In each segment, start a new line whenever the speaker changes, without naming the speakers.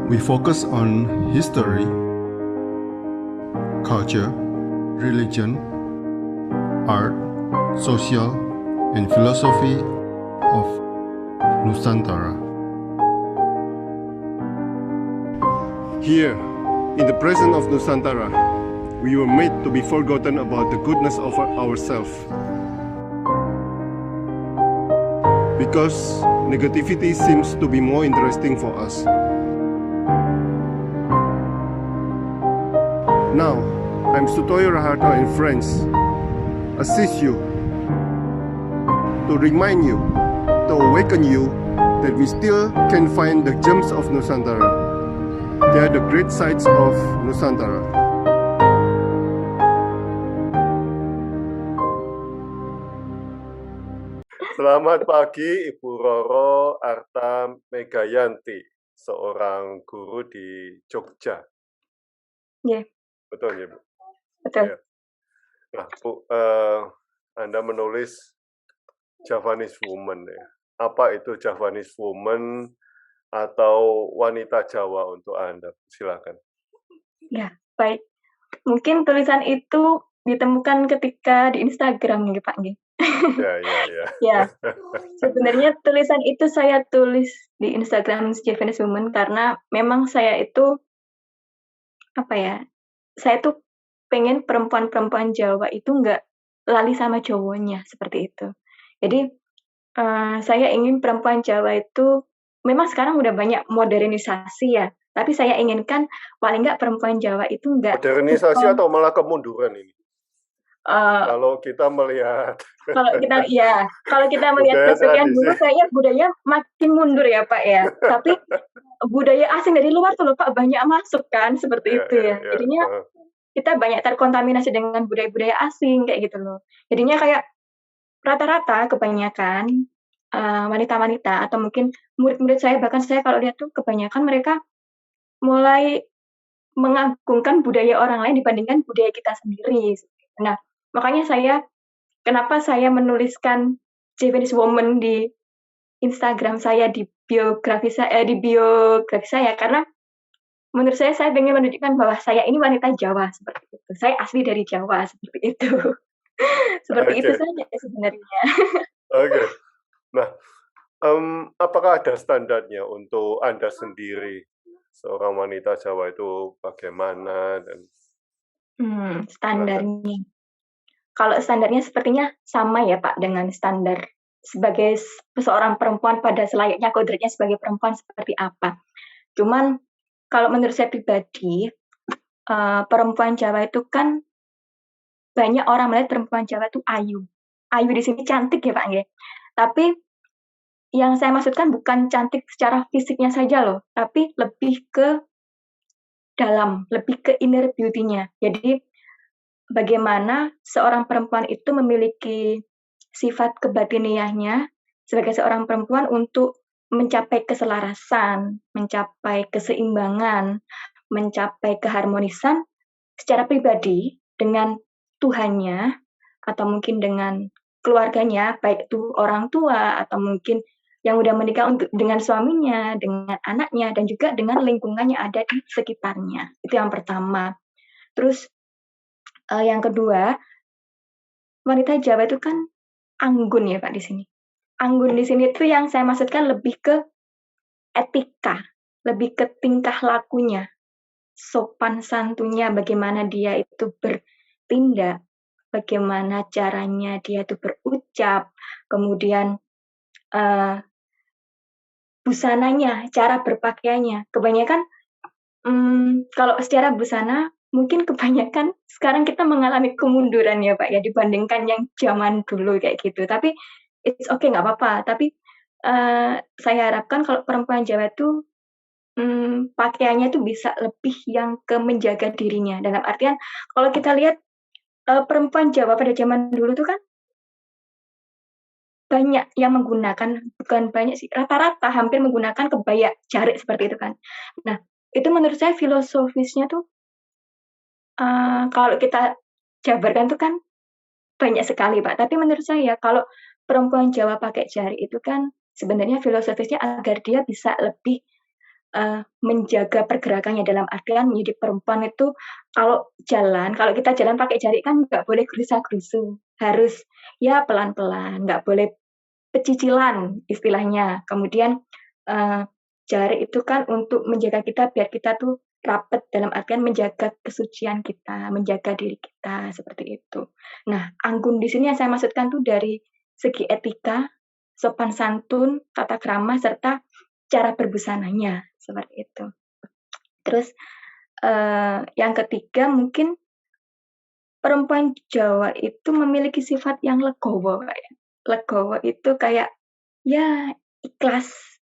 We focus on history, culture, religion, art, social, and philosophy of Nusantara.
Here, in the presence of Nusantara, we were made to be forgotten about the goodness of ourselves. Because negativity seems to be more interesting for us. Now, I'm Sutoyo Raharto and friends assist you to remind you, to awaken you that we still can find the gems of Nusantara. They are the great sights of Nusantara. Selamat pagi Ibu Roro Arta Megayanti, seorang guru di Jogja.
Iya.
Betul ya Bu?
Betul.
Ya. Nah Bu, Anda menulis Javanese Woman ya. Apa itu Javanese Woman atau wanita Jawa untuk Anda? Silakan.
Ya, baik. Mungkin tulisan itu ditemukan ketika di Instagram nih Pak nggih.
Ya.
Ya. Sebenarnya tulisan itu saya tulis di Instagram Javanese Woman karena memang saya itu saya tuh pengen perempuan-perempuan Jawa itu nggak lali sama cowoknya, seperti itu. Jadi, saya ingin perempuan Jawa itu memang sekarang udah banyak modernisasi ya, tapi saya inginkan paling nggak perempuan Jawa itu nggak
Modernisasi atau malah kemunduran ini? Kalau kita melihat
kalau kita melihat kesukaan dulu kayaknya budaya makin mundur ya Pak ya. Tapi budaya asing dari luar tuh loh Pak banyak masuk kan seperti itu ya. Jadinya kita banyak terkontaminasi dengan budaya-budaya asing kayak gitu loh. Jadinya kayak rata-rata kebanyakan wanita-wanita atau mungkin murid-murid saya, bahkan saya kalau lihat tuh kebanyakan mereka mulai mengagungkan budaya orang lain dibandingkan budaya kita sendiri. Nah, makanya kenapa saya menuliskan Javanese Woman di Instagram saya di biografi saya karena menurut saya pengen menunjukkan bahwa saya ini wanita Jawa seperti itu. Saya asli dari Jawa seperti itu. Seperti itu saja sebenarnya.
Oke. Nah, apakah ada standarnya untuk Anda sendiri seorang wanita Jawa itu bagaimana dan
standarnya. Kalau standarnya sepertinya sama ya Pak dengan standar sebagai seorang perempuan pada selayaknya kodratnya sebagai perempuan seperti apa. Cuman kalau menurut saya pribadi, perempuan Jawa itu kan banyak orang melihat perempuan Jawa itu ayu. Ayu di sini cantik ya Pak ya. Tapi yang saya maksudkan bukan cantik secara fisiknya saja loh, tapi lebih ke dalam, lebih ke inner beauty-nya. Jadi bagaimana seorang perempuan itu memiliki sifat kebatiniahnya sebagai seorang perempuan untuk mencapai keselarasan, mencapai keseimbangan, mencapai keharmonisan secara pribadi dengan Tuhannya atau mungkin dengan keluarganya, baik itu orang tua atau mungkin yang udah menikah dengan suaminya, dengan anaknya, dan juga dengan lingkungan yang ada di sekitarnya. Itu yang pertama. Terus yang kedua, wanita Jawa itu kan anggun ya Pak di sini. Anggun di sini tuh yang saya maksudkan lebih ke etika, lebih ke tingkah lakunya, sopan santunnya, bagaimana dia itu bertindak, bagaimana caranya dia itu berucap, kemudian busananya, cara berpakaiannya. Kebanyakan kalau secara busana mungkin kebanyakan sekarang kita mengalami kemunduran ya Pak ya dibandingkan yang zaman dulu kayak gitu. Tapi it's okay nggak apa-apa. Tapi saya harapkan kalau perempuan Jawa itu pakaiannya itu bisa lebih yang ke menjaga dirinya. Dalam artian kalau kita lihat perempuan Jawa pada zaman dulu tuh kan banyak yang menggunakan, bukan banyak sih, rata-rata hampir menggunakan kebaya jarik seperti itu kan. Nah, itu menurut saya filosofisnya tuh kalau kita jabarkan tuh kan banyak sekali Pak, tapi menurut saya kalau perempuan Jawa pakai jari itu kan sebenarnya filosofisnya agar dia bisa lebih menjaga pergerakannya dalam artian menjadi perempuan itu kalau kita jalan pakai jari kan nggak boleh gerusa-gerusu, harus ya pelan-pelan, nggak boleh pecicilan istilahnya. Kemudian, jari itu kan untuk menjaga kita biar kita tuh rapet dalam artian menjaga kesucian kita, menjaga diri kita, seperti itu. Nah, anggun di sini yang saya maksudkan tuh dari segi etika, sopan santun, tata krama, serta cara berbusananya, seperti itu. Terus, yang ketiga mungkin perempuan Jawa itu memiliki sifat yang legowo, Kak, ya. Legowo itu kayak, ya ikhlas,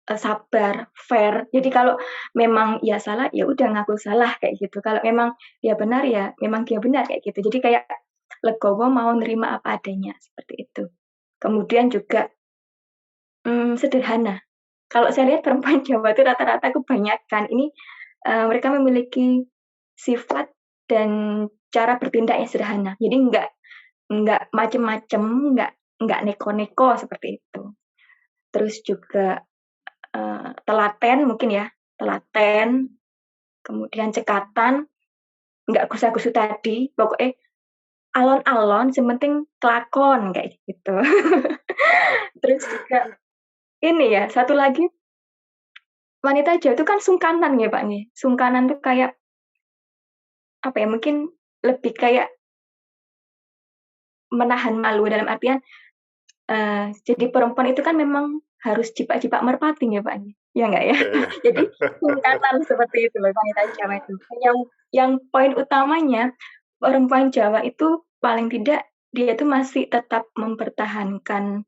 sabar, fair. Jadi kalau memang dia salah, ya udah ngaku salah kayak gitu. Kalau memang dia benar, ya memang dia benar kayak gitu. Jadi kayak legowo mau nerima apa adanya, seperti itu. Kemudian juga, sederhana. Kalau saya lihat perempuan Jawa itu rata-rata kebanyakan ini, mereka memiliki sifat dan cara bertindak yang sederhana. Jadi nggak macem-macem, nggak neko-neko seperti itu. Terus juga, telaten mungkin ya, telaten, kemudian cekatan, nggak gusa-gusu tadi, pokoknya alon-alon yang penting kelakon, kayak gitu. Terus juga ini ya, satu lagi, wanita Jawa itu kan sungkanan ya, Pak, nih. Sungkanan tuh kayak, apa ya, mungkin lebih kayak menahan malu dalam artian, jadi perempuan itu kan memang harus jipak-jipak merpati ya, Pak, nih. Ya nggak ya?
Iya.
Jadi sungkanan seperti itu loh wanita Jawa itu. Yang poin utamanya, perempuan Jawa itu paling tidak dia itu masih tetap mempertahankan,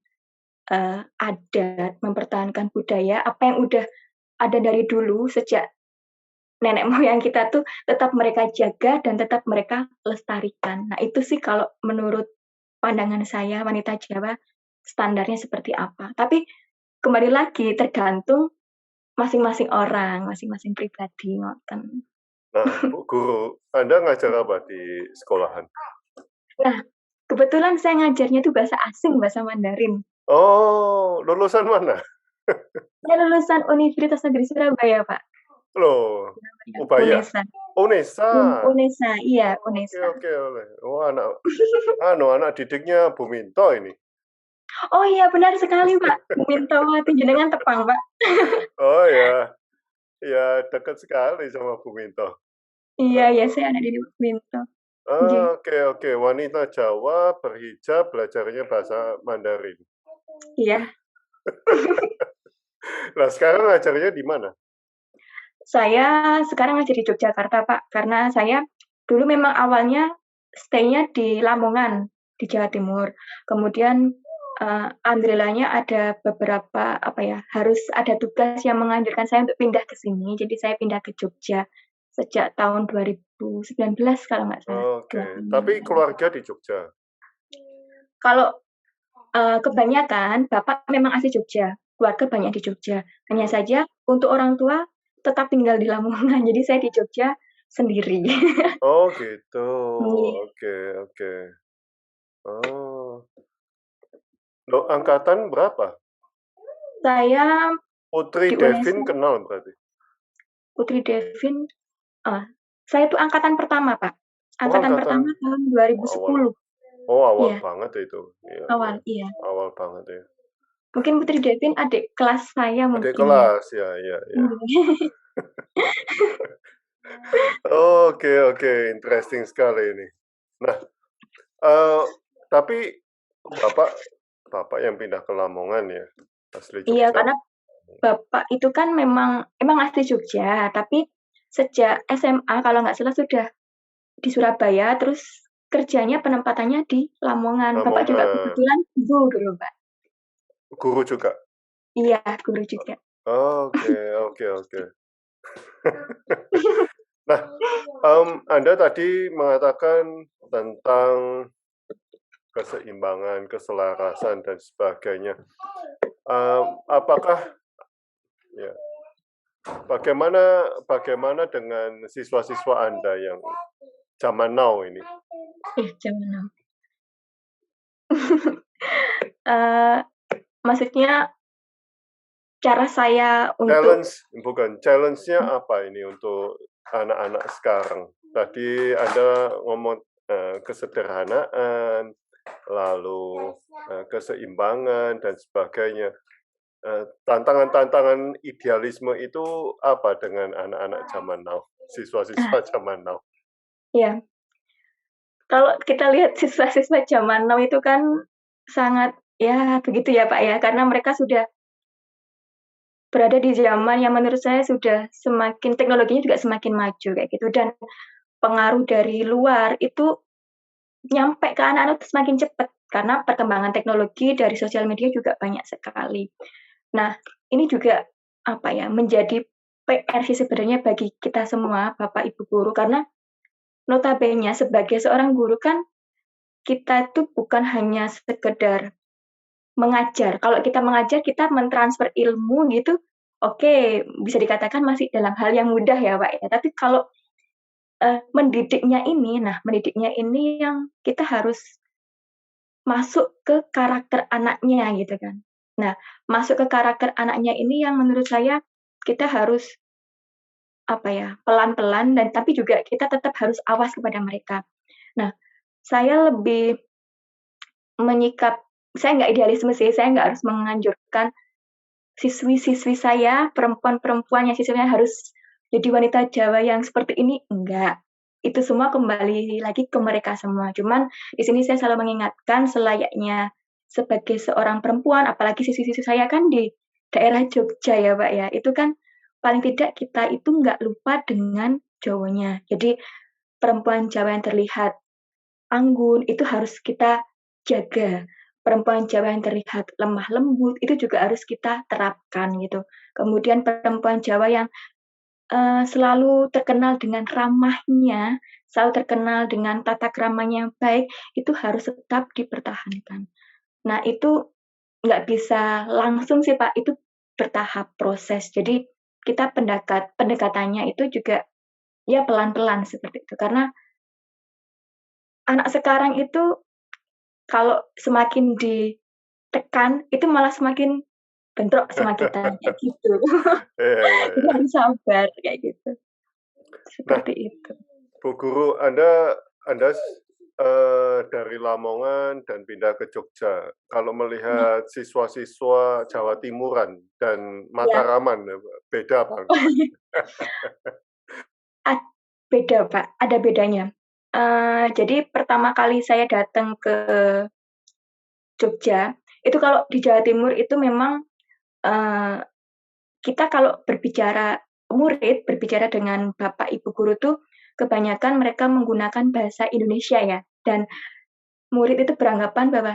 adat, mempertahankan budaya, apa yang udah ada dari dulu sejak nenek moyang kita tuh tetap mereka jaga dan tetap mereka lestarikan. Nah, itu sih kalau menurut pandangan saya wanita Jawa standarnya seperti apa. Tapi kembali lagi tergantung masing-masing orang, masing-masing pribadi, ngoten.
Nah, Bu Guru, Anda ngajar apa di sekolahan?
Nah, kebetulan saya ngajarnya itu bahasa asing, bahasa Mandarin.
Oh, lulusan mana?
Saya lulusan Universitas Negeri Surabaya, Pak,
Loh,
namanya
Ubaya?
UNESA.
Unesa.
UNESA, iya
Oke,
UNESA.
oke, oleh. Oh, anak didiknya Bu Minto ini.
Oh iya benar sekali, Pak, Bu Mintowati, jenengan tepang, Pak.
Oh ya, ya dekat sekali sama Bu Minto.
Iya iya, saya anak didik Bu Minto. Nggih.
Oke, oke. Wanita Jawa berhijab belajarnya bahasa Mandarin.
Iya.
Nah, sekarang ngajarnya di mana?
Saya sekarang ngajar di Yogyakarta, Pak, karena saya dulu memang awalnya stay-nya di Lamongan, di Jawa Timur. Kemudian, alhamdulillahnya ada beberapa, apa ya, harus ada tugas yang menganjurkan saya untuk pindah ke sini, jadi saya pindah ke Jogja sejak tahun 2019 kalau nggak salah, 2
Oke,
tahun yang
tapi
lalu.
keluarga di Jogja.
Kalau, kebanyakan bapak memang asli Jogja, keluarga banyak di Jogja. Hanya
Hmm.
saja untuk orang tua tetap tinggal di Lamongan, jadi saya di Jogja sendiri.
Oh, gitu.
Iya.
Oke, oke. Oh. Loh, angkatan berapa?
Saya
Putri
di
Devin
UNESA,
kenal berarti?
Putri Devin, eee, saya itu angkatan pertama, Pak.
Oh,
Angkatan
angkatan
pertama tahun
awal.
2010.
Oh, awal
Iya,
banget itu. Iya, iya.
awal, iya.
Awal banget ya.
Mungkin Putri Devin adik kelas saya
Adik
mungkin ya.
kelas, ya, ya, ya.
Iya.
Oke, oke, interesting sekali ini. Nah, eee, tapi Bapak Bapak yang pindah ke Lamongan ya? Asli
Iya,
Jogja?
karena bapak itu kan memang asli Jogja, tapi sejak SMA kalau nggak salah sudah di Surabaya, terus kerjanya penempatannya di Lamongan. Bapak juga
Lamongan.
kebetulan guru dulu, Pak.
Guru juga?
Iya, guru juga.
Oke, oke, oke. Nah, Anda tadi mengatakan tentang keseimbangan, keselarasan, dan sebagainya. Apakah ya, bagaimana dengan siswa-siswa Anda yang zaman now ini?
Jangan now. Eee, maksudnya cara saya untuk
Challenge-nya apa ini untuk anak-anak sekarang? Tadi Anda ngomong kesederhanaan, lalu keseimbangan dan sebagainya. Tantangan-tantangan idealisme itu apa dengan anak-anak zaman now, siswa-siswa zaman now?
ya, kalau kita lihat siswa-siswa zaman now itu kan sangat ya begitu ya Pak ya, karena mereka sudah berada di zaman yang menurut saya sudah semakin teknologinya juga semakin maju kayak gitu dan pengaruh dari luar itu nyampe ke anak-anak itu semakin cepat karena perkembangan teknologi dari sosial media juga banyak sekali. Nah, ini juga apa ya, menjadi PR sih sebenarnya bagi kita semua, Bapak Ibu guru, karena notabene sebagai seorang guru kan kita itu bukan hanya sekedar mengajar. Kalau kita mengajar, kita mentransfer ilmu gitu, oke, bisa dikatakan masih dalam hal yang mudah ya, Pak, ya. Tapi kalau, mendidiknya ini yang kita harus masuk ke karakter anaknya gitu kan. Nah, masuk ke karakter anaknya ini yang menurut saya kita harus, apa ya, pelan-pelan dan tapi juga kita tetap harus awas kepada mereka. Nah, saya lebih menyikap saya nggak idealisme sih, saya nggak harus menganjurkan siswi-siswi saya, perempuan-perempuan yang siswinya harus jadi wanita Jawa yang seperti ini, enggak. Itu semua kembali lagi ke mereka semua. Cuman di sini saya selalu mengingatkan selayaknya sebagai seorang perempuan, apalagi siswi-siswi saya kan di daerah Jogja ya, Pak, ya. Itu kan paling tidak kita itu nggak lupa dengan Jawanya. Jadi perempuan Jawa yang terlihat anggun itu harus kita jaga. Perempuan Jawa yang terlihat lemah lembut itu juga harus kita terapkan gitu. Kemudian perempuan Jawa yang, selalu terkenal dengan ramahnya, selalu terkenal dengan tata keramanya yang baik, itu harus tetap dipertahankan. Nah itu nggak bisa langsung sih Pak, itu bertahap proses. Jadi kita pendekatannya itu juga ya pelan-pelan seperti itu. Karena anak sekarang itu kalau semakin ditekan, itu malah semakin bentrok sama kita, kayak gitu.
Iya, iya,
Jadi
iya.
harus sabar, kayak gitu.
Nah,
Seperti itu.
Bu Guru, Anda dari Lamongan dan pindah ke Jogja. Kalau
Nah,
melihat siswa-siswa Jawa Timuran dan
iya,
Mataraman, beda apa?
ad beda, Pak, ada bedanya. Jadi pertama kali saya datang ke Jogja, itu kalau di Jawa Timur itu memang, eee, kita kalau berbicara dengan bapak ibu guru tuh, kebanyakan mereka menggunakan bahasa Indonesia ya, dan murid itu beranggapan bahwa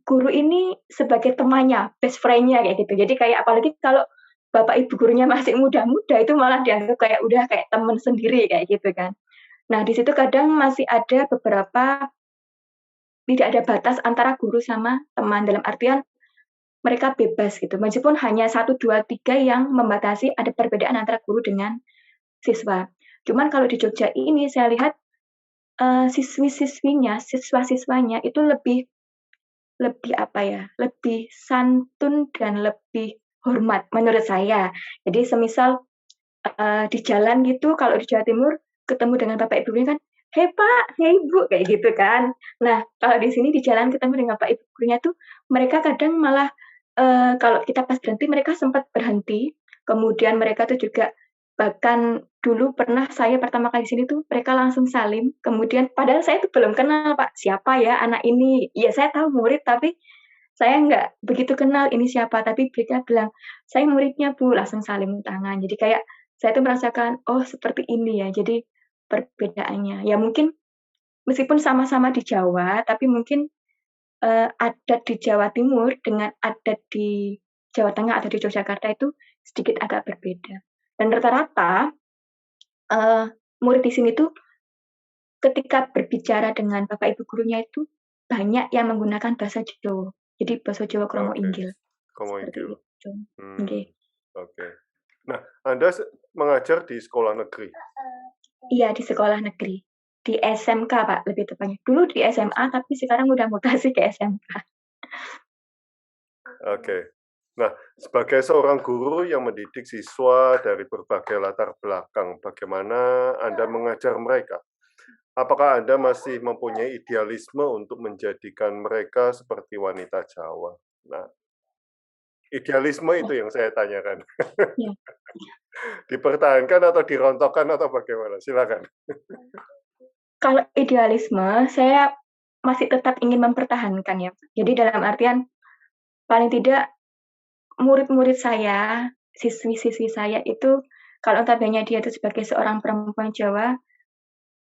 guru ini sebagai temannya, best friend-nya kayak gitu. Jadi kayak apalagi kalau bapak ibu gurunya masih muda-muda itu malah dianggap kayak udah kayak temen sendiri kayak gitu kan. Nah di situ kadang masih ada beberapa tidak ada batas antara guru sama teman, dalam artian mereka bebas gitu, meskipun hanya satu 2 3 yang membatasi ada perbedaan antara guru dengan siswa. Cuman kalau di Jogja ini saya lihat, siswi-siswinya, siswa-siswanya itu lebih lebih apa ya, lebih santun dan lebih hormat menurut saya. Jadi semisal, di jalan gitu kalau di Jawa Timur ketemu dengan bapak ibunya kan, "Hei Pak, hei Bu," kayak gitu kan. Nah, kalau di sini di jalan ketemu dengan bapak ibu gurunya tuh mereka kadang malah, kalau kita pas berhenti mereka sempat berhenti, kemudian mereka tuh juga bahkan dulu pernah saya pertama kali di sini tuh mereka langsung salim, kemudian padahal saya tuh belum kenal Pak, siapa ya anak ini? Ya saya tahu murid tapi saya nggak begitu kenal ini siapa, tapi mereka bilang, "Saya muridnya Bu," langsung salim tangan. Jadi kayak saya tuh merasakan, oh seperti ini ya, jadi perbedaannya. Ya mungkin meskipun sama-sama di Jawa, tapi mungkin, adat di Jawa Timur dengan adat di Jawa Tengah atau di Yogyakarta itu sedikit agak berbeda. Dan rata-rata, eee, murid di sini tuh ketika berbicara dengan bapak ibu gurunya itu banyak yang menggunakan bahasa Jawa. Jadi basa Jawa Kromo
Oke,
Inggil, seperti
Komoingil.
itu. Nggih.
Hmm, oke. Nah, Anda mengajar di sekolah negeri.
Iya, di sekolah negeri. Di SMK, Pak, lebih tepatnya. Dulu di SMA,
SM.
tapi sekarang udah mutasi ke SMK.
Oke. Nah, sebagai seorang guru yang mendidik siswa dari berbagai latar belakang, bagaimana Anda mengajar mereka? Apakah Anda masih mempunyai idealisme untuk menjadikan mereka seperti wanita Jawa? Nah, idealisme itu yang saya tanyakan.
Ya.
Dipertahankan atau dirontokkan atau bagaimana? Silakan.
Kalau idealisme, saya masih tetap ingin mempertahankan ya. Jadi dalam artian paling tidak murid-murid saya, siswi-siswi saya itu kalau notabene dia itu sebagai seorang perempuan Jawa,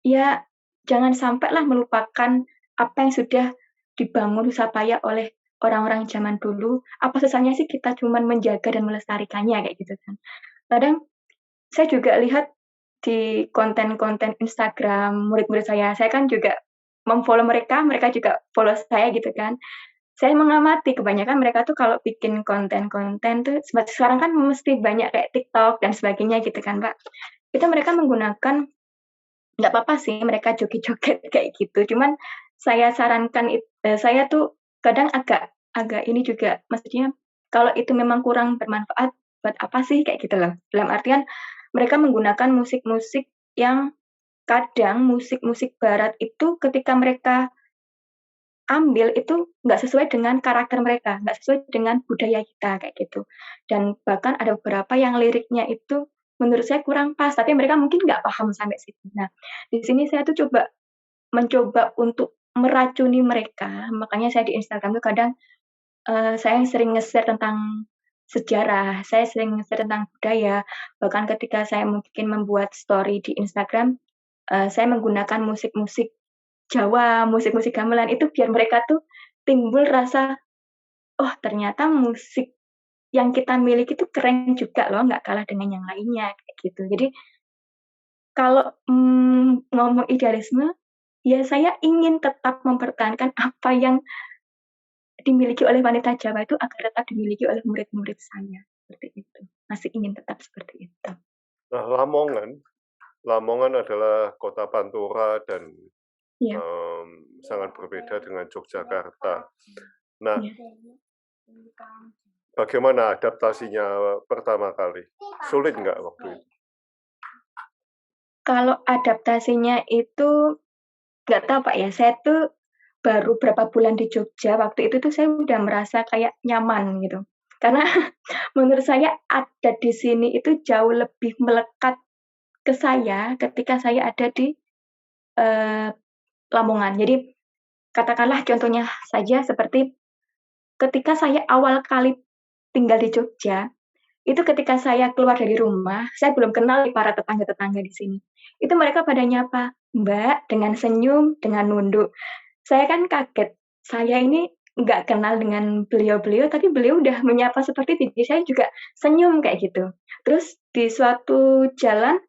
ya jangan sampailah melupakan apa yang sudah dibangun susah payah oleh orang-orang zaman dulu. Apa susahnya sih kita cuman menjaga dan melestarikannya kayak gitu kan. Kadang saya juga lihat di konten-konten Instagram murid-murid saya kan juga mem-follow mereka, mereka juga follow saya gitu kan. Saya mengamati kebanyakan mereka tuh kalau bikin konten-konten tuh sekarang kan mesti banyak kayak TikTok dan sebagainya gitu kan, Kak. Itu mereka menggunakan nggak apa-apa sih mereka joget-joget kayak gitu, cuman saya sarankan saya tuh kadang agak agak ini juga, maksudnya kalau itu memang kurang bermanfaat, buat apa sih kayak gitu loh. Dalam artian mereka menggunakan musik-musik yang kadang musik-musik barat itu ketika mereka ambil itu nggak sesuai dengan karakter mereka, nggak sesuai dengan budaya kita kayak gitu. Dan bahkan ada beberapa yang liriknya itu menurut saya kurang pas, tapi mereka mungkin nggak paham sampai situ. Nah, di sini saya tuh mencoba untuk meracuni mereka, makanya saya di Instagram tuh kadang, saya sering nge-share tentang sejarah, saya sering nge-share tentang budaya, bahkan ketika saya mungkin membuat story di Instagram, saya menggunakan musik-musik Jawa, musik-musik gamelan itu biar mereka tuh timbul rasa, "Oh ternyata musik yang kita miliki itu keren juga loh, nggak kalah dengan yang lainnya," kayak gitu. Jadi kalau, ngomong idealisme, ya saya ingin tetap mempertahankan apa yang dimiliki oleh wanita Jawa itu agar tetap dimiliki oleh murid-murid saya, seperti itu. Masih ingin tetap seperti itu.
Nah, Lamongan adalah kota pantura dan
Iya,
sangat berbeda dengan Yogyakarta. Nah,
iya.
bagaimana adaptasinya pertama kali? Sulit nggak waktu itu?
Kalau adaptasinya itu nggak tahu Pak ya, saya tuh baru berapa bulan di Jogja, waktu itu tuh saya udah merasa kayak nyaman gitu. Karena menurut saya adat di sini itu jauh lebih melekat ke saya ketika saya ada di, eee, Lamongan. Jadi katakanlah contohnya saja seperti ketika saya awal kali tinggal di Jogja, itu ketika saya keluar dari rumah, saya belum kenal nih para tetangga-tetangga di sini. Itu mereka pada nyapa, "Mbak," dengan senyum, dengan nunduk. Saya kan kaget, saya ini nggak kenal dengan beliau-beliau, tapi beliau udah menyapa seperti itu, jadi saya juga senyum kayak gitu. Terus di suatu jalan,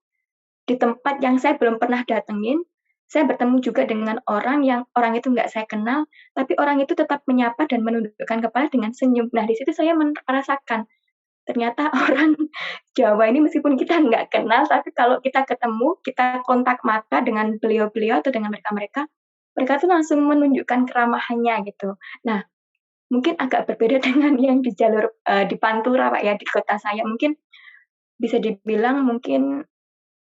di tempat yang saya belum pernah datengin, saya bertemu juga dengan orang yang orang itu nggak saya kenal, tapi orang itu tetap menyapa dan menundukkan kepala dengan senyum. Nah, di situ saya merasakan, ternyata orang Jawa ini meskipun kita nggak kenal, tapi kalau kita ketemu, kita kontak mata dengan beliau-beliau atau dengan mereka-mereka, mereka tuh langsung menunjukkan keramahannya gitu. Nah, mungkin agak berbeda dengan yang di jalur di Pantura, Pak, ya, di kota saya. Mungkin bisa dibilang mungkin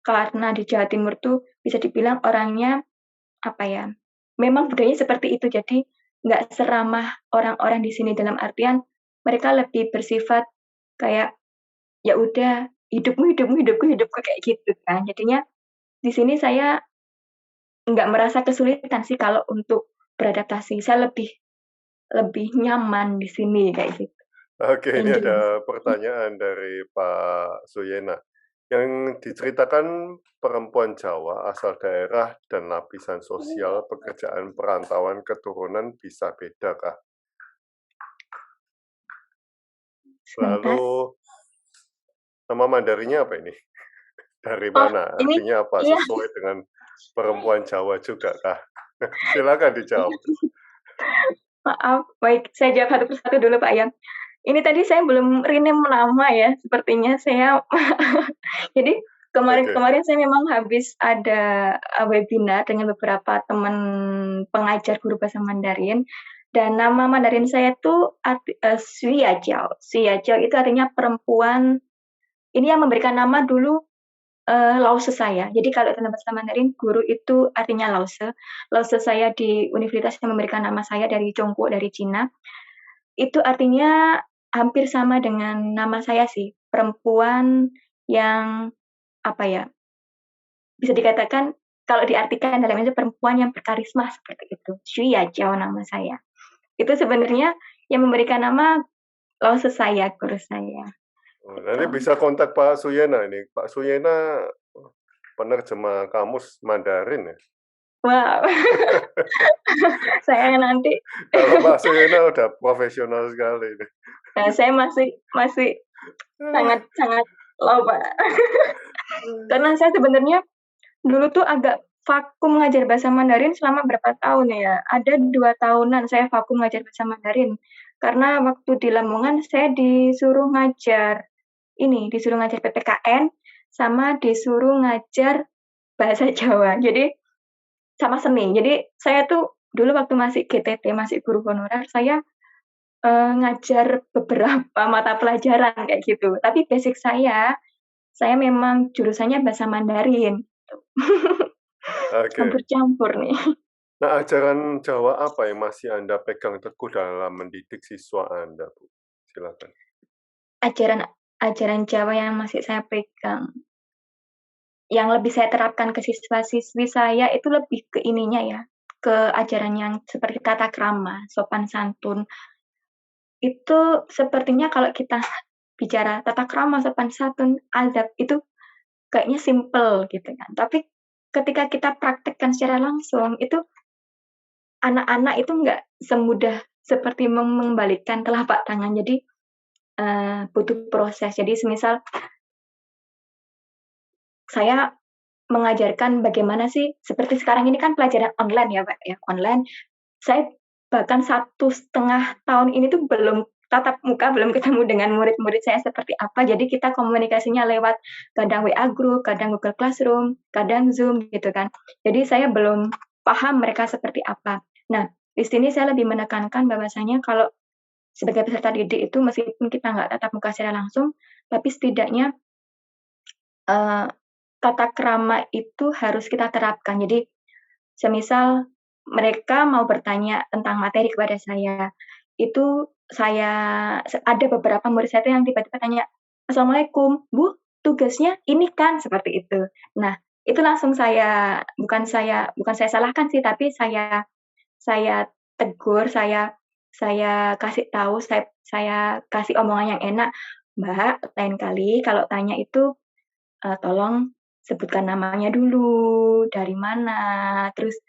karena di Jawa Timur tuh bisa dibilang orangnya, apa ya, memang budayanya seperti itu, jadi nggak seramah orang-orang di sini, dalam artian mereka lebih bersifat kayak, ya udah, hidupmu hidupmu, hidupku hidupku, kayak gitu kan. Jadinya di sini saya nggak merasa kesulitan sih kalau untuk beradaptasi, saya lebih lebih nyaman di sini kayak gitu.
Oke,
Dan
ini
juga
ada pertanyaan dari Pak Suyena. Yang diceritakan perempuan Jawa asal daerah dan lapisan sosial pekerjaan perantauan keturunan bisa beda kah?
sebentar.
Lalu nama Mandarinya apa ini? Dari
Oh,
mana?
ini
Artinya apa?
iya,
Sesuai dengan perempuan Jawa juga kah? Silakan dijawab.
maaf, baik, saya jawab satu persatu dulu, Pak, ya. Ini tadi saya belum rename nama ya, sepertinya saya jadi
Oke,
kemarin-kemarin saya memang habis ada, webinar dengan beberapa teman pengajar guru bahasa Mandarin. Dan nama Mandarin saya tuh Sui Yajiao. Sui Yajiao itu artinya perempuan. Ini yang memberikan nama dulu lause saya. Jadi kalau dalam bahasa Mandarin, guru itu artinya lause. Lause saya di universitas yang memberikan nama saya dari Zhongguo, dari Cina. Itu artinya hampir sama dengan nama saya sih. Perempuan yang, apa ya, bisa dikatakan kalau diartikan dalam itu perempuan yang berkarisma seperti itu. Sui Yajiao nama saya. Itu sebenarnya yang memberikan nama lause saya, guru saya.
Oh, nanti bisa kontak Pak Suyena ini. Pak Suyena penerjemah kamus Mandarin ya.
Wow. Saya nanti.
Kalau Pak Suyena udah profesional sekali.
Nah, saya masih sangat low, Pak. Karena saya sebenarnya dulu tuh agak vakum mengajar bahasa Mandarin selama berapa tahun ya. Ada 2 tahunan saya vakum mengajar bahasa Mandarin. Karena waktu di Lamongan saya disuruh ngajar PPKN sama disuruh ngajar bahasa Jawa. Jadi sama seni. Jadi saya tuh dulu waktu masih GTT, masih guru honorer, saya ngajar beberapa mata pelajaran kayak gitu. Tapi basic saya memang jurusannya bahasa Mandarin.
Oke.
Campur-campur nih.
Nah, ajaran Jawa apa yang masih Anda pegang teguh dalam mendidik siswa Anda, Bu? Silakan.
Ajaran Jawa yang masih saya pegang, yang lebih saya terapkan ke siswa-siswi saya itu lebih ke ininya ya, ke ajaran yang seperti tata krama, sopan santun. Itu sepertinya kalau kita bicara tata krama, sopan santun, adab itu kayaknya simple gitu kan. Tapi ketika kita praktekkan secara langsung itu anak-anak itu nggak semudah seperti membalikkan telapak tangan. Jadi butuh proses. Jadi semisal saya mengajarkan bagaimana sih, seperti sekarang ini kan pelajaran online ya Pak ya, online. Saya bahkan 1,5 tahun ini tuh belum tatap muka, belum ketemu dengan murid-murid saya seperti apa. Jadi kita komunikasinya lewat kadang WA group, kadang Google Classroom, kadang Zoom gitu kan. Jadi saya belum paham mereka seperti apa. Nah, di sini saya lebih menekankan bahwasanya kalau sebagai peserta didik itu meskipun kita nggak tatap muka secara langsung, tapi setidaknya tata krama itu harus kita terapkan. Jadi, semisal mereka mau bertanya tentang materi kepada saya, itu ada beberapa murid saya yang tiba-tiba tanya, "Assalamualaikum, Bu, tugasnya ini kan?" Seperti itu. Nah, itu langsung bukan saya salahkan sih, tapi saya tegur, saya kasih tahu, saya kasih omongan yang enak, "Mbak, lain kali kalau tanya itu, tolong sebutkan namanya dulu, dari mana, terus,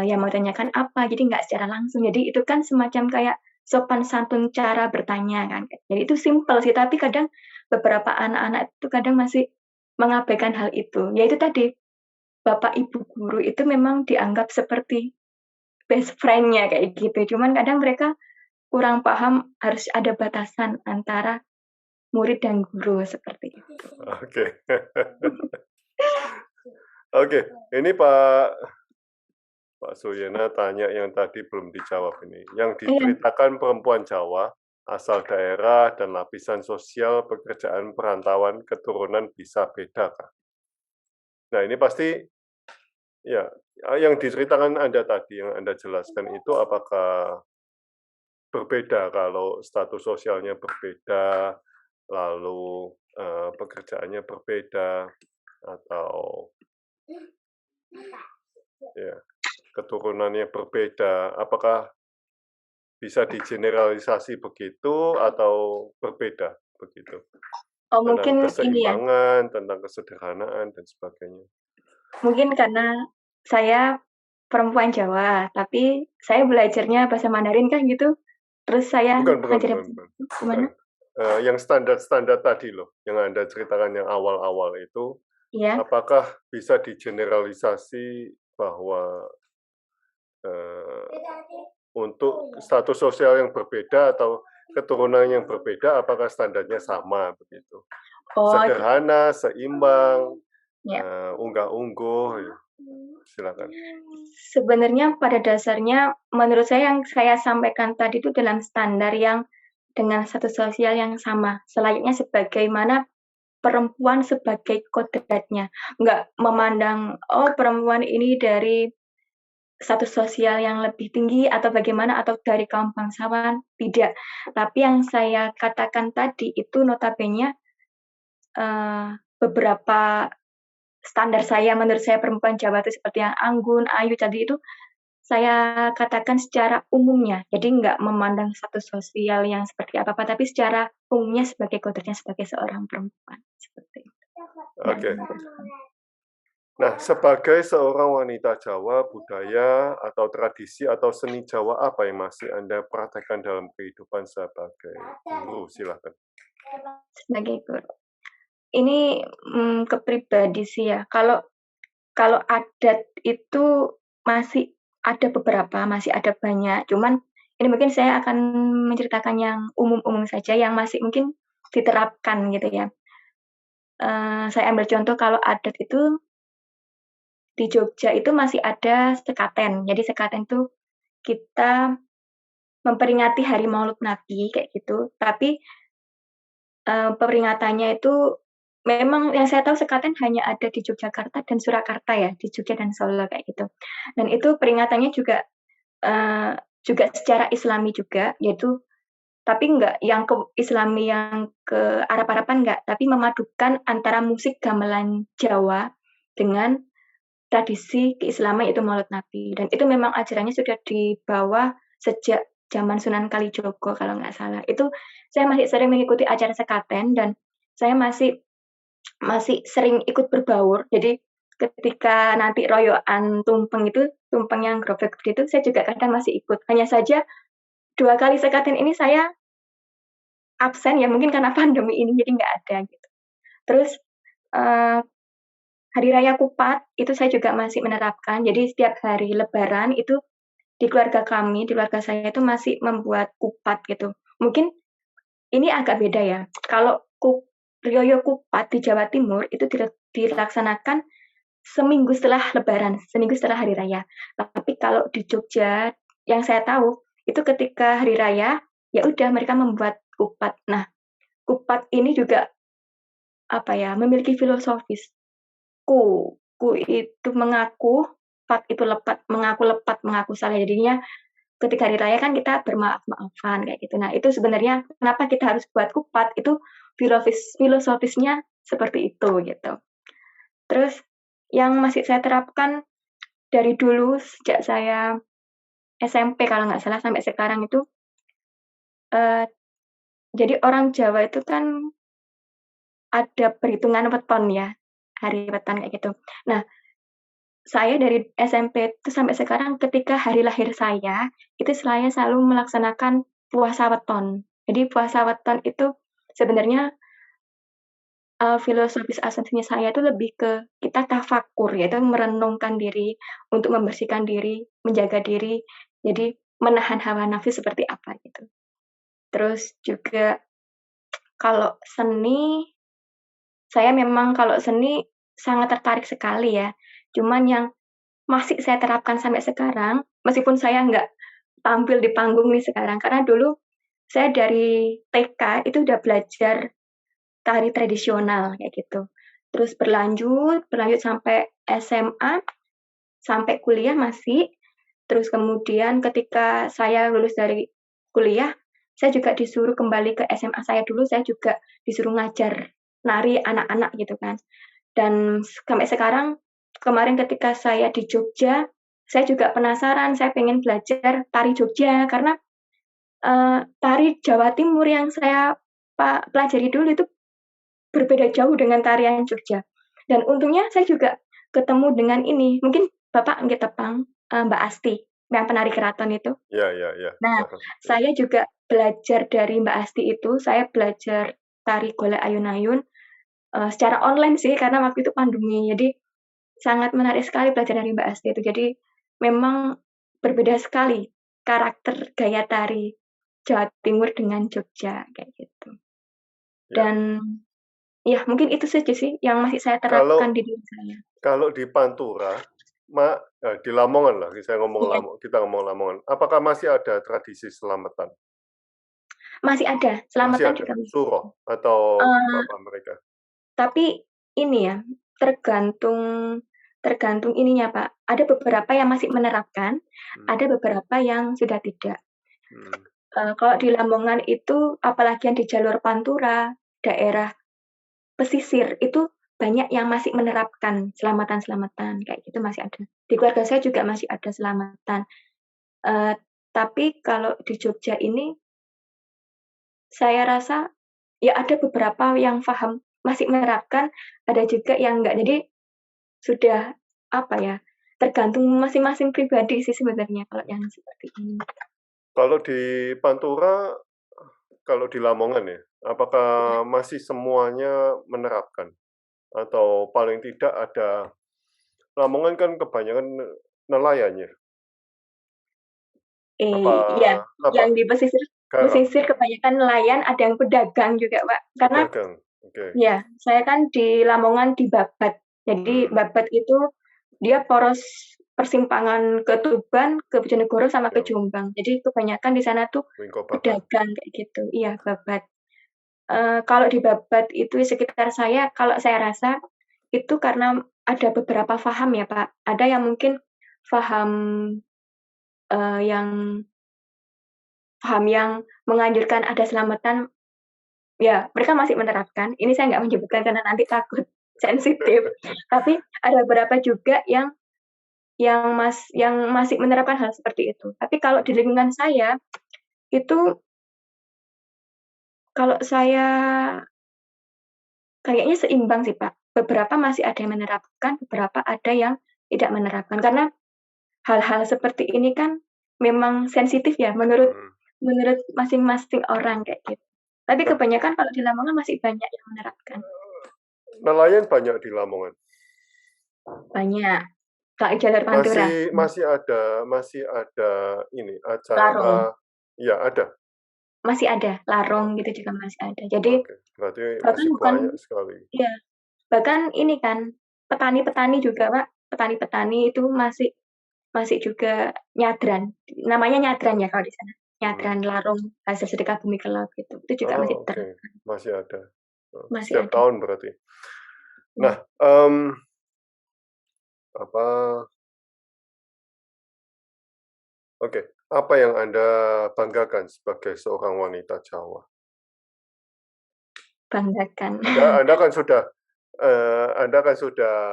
yang mau tanyakan apa." Jadi nggak secara langsung. Jadi itu kan semacam kayak sopan santun cara bertanya kan. Jadi itu simpel sih, tapi kadang beberapa anak-anak itu kadang masih mengabaikan hal itu. Ya itu tadi, bapak ibu guru itu memang dianggap seperti best friend-nya kayak gitu. Cuman kadang mereka kurang paham harus ada batasan antara murid dan guru, seperti itu.
Oke. Oke, ini Pak Suyena tanya yang tadi belum dijawab ini. Yang diceritakan perempuan Jawa, asal daerah dan lapisan sosial pekerjaan perantauan keturunan bisa beda, Kak? Nah, ini pasti ya, yang diceritakan Anda tadi, yang Anda jelaskan itu apakah berbeda kalau status sosialnya berbeda, lalu pekerjaannya berbeda, atau ya keturunannya berbeda, apakah bisa digeneralisasi begitu atau berbeda begitu?
Oh,
Tentang
mungkin ini ya,
keseimbangan, tentang kesederhanaan dan sebagainya.
mungkin karena saya perempuan Jawa, tapi saya belajarnya bahasa Mandarin kan gitu, terus saya
Bukan.
gimana?
Yang standar-standar tadi loh, yang Anda ceritakan yang awal-awal itu,
Iya.
apakah bisa digeneralisasi bahwa untuk status sosial yang berbeda atau keturunan yang berbeda, apakah standarnya sama begitu?
Oh,
Sederhana, seimbang,
ya.
unggah-ungguh. Ya. silakan.
Sebenarnya pada dasarnya menurut saya yang saya sampaikan tadi itu dalam standar yang dengan status sosial yang sama, selayaknya sebagaimana perempuan sebagai kodratnya. Nggak memandang, oh perempuan ini dari status sosial yang lebih tinggi atau bagaimana atau dari kaum bangsawan, tidak. Tapi yang saya katakan tadi itu notabene beberapa standar saya, menurut saya perempuan Jawa itu seperti yang anggun, ayu tadi itu, saya katakan secara umumnya. Jadi nggak memandang status sosial yang seperti apa-apa, tapi secara umumnya sebagai kodratnya sebagai seorang perempuan. Seperti itu.
Oke. Nah, sebagai seorang wanita Jawa, budaya atau tradisi atau seni Jawa apa yang masih Anda praktekkan dalam kehidupan sebagai guru? Silakan.
Sebagai guru. Ini ke pribadi sih ya. Kalau adat itu masih ada beberapa, masih ada banyak. Cuman ini mungkin saya akan menceritakan yang umum-umum saja, yang masih mungkin diterapkan gitu ya. Saya ambil contoh kalau adat itu di Jogja itu masih ada sekaten. Jadi sekaten itu kita memperingati Hari Maulid Nabi kayak gitu. Tapi peringatannya itu memang yang saya tahu sekaten hanya ada di Yogyakarta dan Surakarta ya, di Jogja dan Solo kayak gitu. Dan itu peringatannya juga juga secara Islami juga, yaitu tapi enggak yang ke Islami yang ke Arab-Araban enggak, tapi memadukan antara musik gamelan Jawa dengan tradisi keislaman yaitu Maulid Nabi. Dan itu memang ajarannya sudah dibawa sejak zaman Sunan Kalijogo kalau nggak salah. Itu saya masih sering mengikuti acara sekaten dan saya masih sering ikut berbaur. Jadi ketika nanti royokan tumpeng itu, tumpeng yang grobek gitu, saya juga kadang masih ikut. Hanya saja 2 kali sekaten ini saya absen ya mungkin karena pandemi ini jadi nggak ada gitu. Terus Hari Raya Kupat itu saya juga masih menerapkan. Jadi setiap hari Lebaran itu di keluarga kami, di keluarga saya itu masih membuat kupat gitu. Mungkin ini agak beda ya. Kalau Rioyo Kupat di Jawa Timur itu dilaksanakan seminggu setelah Lebaran, seminggu setelah Hari Raya. Tapi kalau di Jogja yang saya tahu itu ketika Hari Raya ya udah mereka membuat kupat. Nah, kupat ini juga apa ya, memiliki filosofis. Ku itu mengaku, pat itu lepat, mengaku salah. Jadinya ketika hari raya kan kita bermaaf-maafan kayak gitu. Nah, itu sebenarnya kenapa kita harus buat kupat itu filosofisnya seperti itu gitu. Terus yang masih saya terapkan dari dulu sejak saya SMP kalau nggak salah sampai sekarang itu jadi orang Jawa itu kan ada perhitungan weton ya, hari weton kayak gitu. Nah, saya dari SMP itu sampai sekarang ketika hari lahir saya, itu saya selalu melaksanakan puasa weton. Jadi puasa weton itu sebenarnya filosofis asasinya saya itu lebih ke kita tafakur, yaitu merenungkan diri, untuk membersihkan diri, menjaga diri, jadi menahan hawa nafsu seperti apa gitu. Terus juga kalau seni, saya memang kalau seni sangat tertarik sekali ya. Cuman yang masih saya terapkan sampai sekarang, meskipun saya nggak tampil di panggung nih sekarang, karena dulu saya dari TK itu udah belajar tari tradisional kayak gitu. Terus berlanjut sampai SMA, sampai kuliah masih. Terus kemudian ketika saya lulus dari kuliah, saya juga disuruh kembali ke SMA saya dulu, saya juga disuruh ngajar nari anak-anak gitu kan. Dan sampai sekarang, kemarin ketika saya di Jogja, saya juga penasaran, saya pengen belajar tari Jogja karena tari Jawa Timur yang saya pelajari dulu itu berbeda jauh dengan tarian Jogja. Dan untungnya saya juga ketemu dengan ini, mungkin Bapak nggih tepang, Mbak Asti, yang penari keraton itu.
Ya.
Nah, saya juga belajar dari Mbak Asti itu, saya belajar tari golek ayun-ayun, secara online sih, karena waktu itu pandemi. Jadi, sangat menarik sekali belajar dari Mbak Asti itu. Jadi, memang berbeda sekali karakter gaya tari Jawa Timur dengan Jogja, kayak gitu. Dan ya mungkin itu saja sih yang masih saya terapkan di diri saya.
Kalau di Pantura, Di Lamongan lah, kita ngomong
Iya.
Lamongan. Apakah masih ada tradisi selamatan?
Masih ada,
Masih
selamatan
ada?
juga masih ada.
Suro atau
Eee,
apa mereka?
tapi ini ya, tergantung tergantung ininya, Pak. Ada beberapa yang masih menerapkan, ada beberapa yang sudah tidak.
Hmm.
Kalau di Lamongan itu, apalagi yang di jalur Pantura, daerah pesisir, itu banyak yang masih menerapkan selamatan-selamatan, kayak gitu masih ada. Di keluarga saya juga masih ada selamatan. Tapi kalau di Jogja ini, saya rasa ya ada beberapa yang paham, masih menerapkan, ada juga yang enggak. Jadi sudah, apa ya, tergantung masing-masing pribadi sih sebenarnya kalau yang seperti ini.
Kalau di Pantura, kalau di Lamongan ya, apakah masih semuanya menerapkan? Atau paling tidak ada, Lamongan kan kebanyakan nelayan ya?
Iya, yang di pesisir
Garam,
pesisir kebanyakan nelayan, ada yang pedagang juga, Pak. Karena
pedagang, oke.
ya, saya kan di Lamongan di Babat. Jadi Babat itu dia poros persimpangan ke Tuban, ke Bojonegoro, sama ke Jombang. Jadi kebanyakan di sana tuh
Wingko Babat.
pedagang kayak gitu. Iya, Babat. Kalau di Babat itu sekitar saya, kalau saya rasa itu karena ada beberapa paham ya, Pak. Ada yang mungkin paham yang menganjurkan ada selamatan, ya mereka masih menerapkan. Ini saya nggak menyebutkan karena nanti takut sensitif. Tapi ada beberapa juga yang masih menerapkan hal seperti itu. Tapi kalau di lingkungan saya, itu kalau saya kayaknya seimbang sih, Pak. Beberapa masih ada yang menerapkan, beberapa ada yang tidak menerapkan. Karena hal-hal seperti ini kan memang sensitif ya menurut masing-masing orang kayak gitu. Tapi kebanyakan kalau di Lamongan masih banyak yang menerapkan.
Nelayan banyak di Lamongan.
Banyak. Kalau jalur Pantura.
Masih ada ini acara.
Larung.
Iya, ada.
Masih ada, larung gitu juga masih ada. Jadi
Berarti
bahkan
masih
bukan,
banyak sekali.
iya, bahkan ini kan petani-petani juga, Pak. Petani-petani itu masih juga nyadran. Namanya nyadran ya kalau di sana. Nyadran larung hasil sedekah bumi ke laut gitu. Itu juga masih terapkan.
Masih ada.
Masih
Setiap
ada.
tahun berarti. Nah, apa yang Anda banggakan sebagai seorang wanita Jawa?
Banggakan.
Anda kan sudah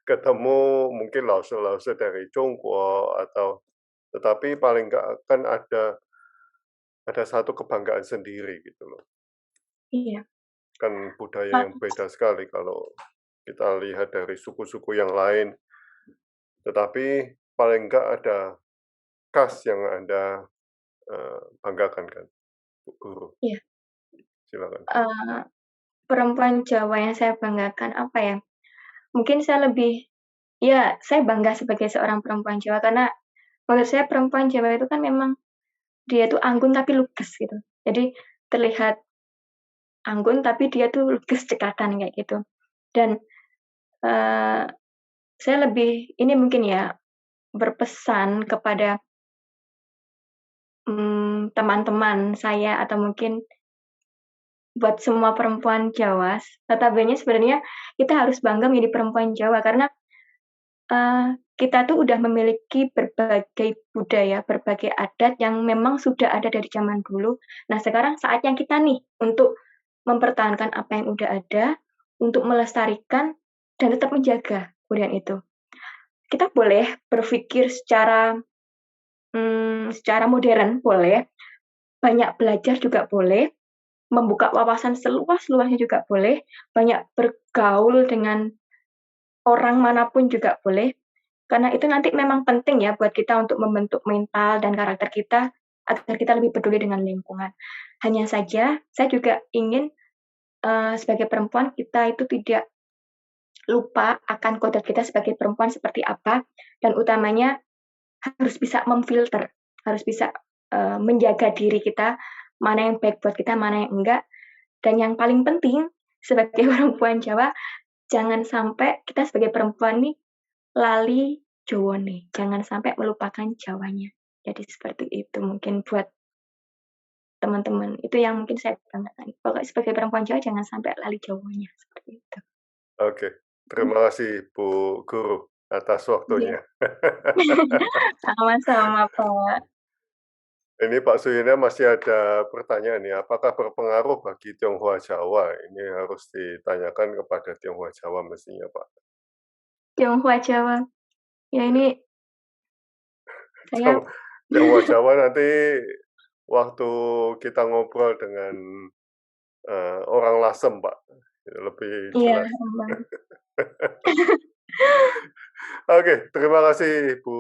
ketemu mungkin lause-lause dari Tiongkok tetapi paling enggak kan ada satu kebanggaan sendiri gitu loh.
Iya.
Kan budaya yang beda sekali kalau kita lihat dari suku-suku yang lain. Tetapi paling enggak ada khas yang Anda banggakan kan, Bu Guru?
Iya.
Silakan.
Perempuan Jawa yang saya banggakan apa ya? Mungkin saya bangga sebagai seorang perempuan Jawa karena menurut saya perempuan Jawa itu kan memang dia tuh anggun tapi lugas gitu. Jadi terlihat anggun tapi dia tuh lugas cekatan kayak gitu. Dan saya lebih ini mungkin ya berpesan kepada teman-teman saya atau mungkin buat semua perempuan Jawa, notabene sebenarnya kita harus bangga menjadi perempuan Jawa karena kita tuh udah memiliki berbagai budaya, berbagai adat yang memang sudah ada dari zaman dulu. Nah, sekarang saatnya kita nih untuk mempertahankan apa yang udah ada, untuk melestarikan dan tetap menjaga budaya itu. Kita boleh berpikir secara modern, boleh. Banyak belajar juga boleh. Membuka wawasan seluas-luasnya juga boleh. Banyak bergaul dengan orang manapun juga boleh. Karena itu nanti memang penting ya buat kita untuk membentuk mental dan karakter kita agar kita lebih peduli dengan lingkungan. Hanya saja saya juga ingin sebagai perempuan kita itu tidak lupa akan kodrat kita sebagai perempuan seperti apa dan utamanya harus bisa memfilter, harus bisa menjaga diri kita, mana yang baik buat kita, mana yang enggak. Dan yang paling penting sebagai perempuan Jawa, jangan sampai kita sebagai perempuan nih lali Jawane, jangan sampai melupakan Jawanya. Jadi seperti itu mungkin buat teman-teman. Itu yang mungkin saya banggakan. Pokoknya sebagai perempuan Jawa jangan sampai lali Jawanya, seperti itu.
Oke, terima kasih Bu Guru atas
Iya.
waktunya.
Sama-sama, Pak.
Ini Pak Suyana masih ada pertanyaan nih, apakah berpengaruh bagi Tionghoa Jawa? Ini harus ditanyakan kepada Tionghoa Jawa mestinya, Pak.
Tionghoa Jawa. Ya ini saya
Tionghoa Jawa nanti waktu kita ngobrol dengan orang Lasem, Pak, lebih
iya,
jelas.
Bang.
Oke, terima kasih Bu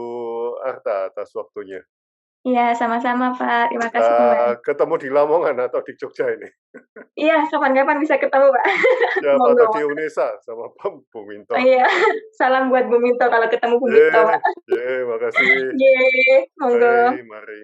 Arta atas waktunya.
Iya, sama-sama, Pak. Terima kasih kembali.
Ketemu di Lamongan atau di Jogja ini?
Iya, kapan-kapan bisa ketemu, Pak.
Ya, atau
Monggo.
di Unesa sama Bu Minto.
Iya, salam buat Bu Minto kalau ketemu Bu Minto, Pak.
Makasih.
Ye, monggo.
Mari.